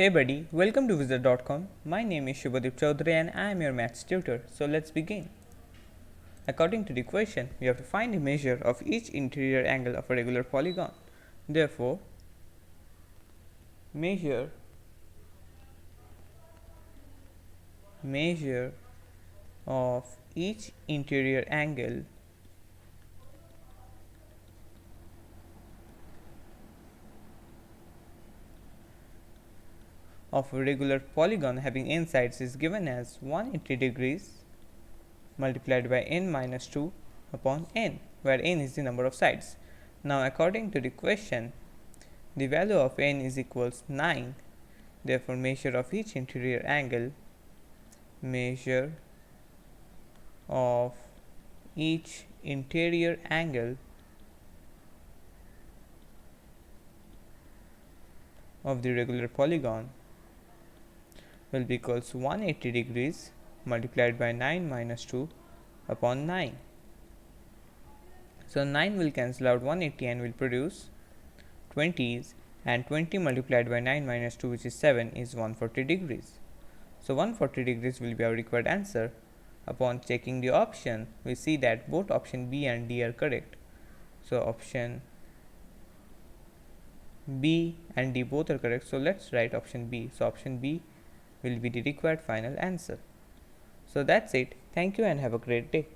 Hey buddy, welcome to Wizard.com. My name is Shubhadeep Chaudhary and I am your maths tutor. So let's begin. According to the question, we have to find the measure of each interior angle of a regular polygon. Therefore, measure of each interior angle of a regular polygon having n sides is given as 180 degrees multiplied by n minus 2 upon n, where n is the number of sides. Now according to the question, the value of n is equals 9. Therefore, measure of each interior angle measure of each interior angle of the regular polygon will be equals 180 degrees multiplied by 9 minus 2 upon 9. So 9 will cancel out 180 and will produce 20s, and 20 multiplied by 9 minus 2, which is 7, is 140 degrees. So 140 degrees will be our required answer. Upon checking the option, we see that both option B and D are correct. So option B and D both are correct. So let's write option B. So option B will be the required final answer. So that's it. Thank you and have a great day.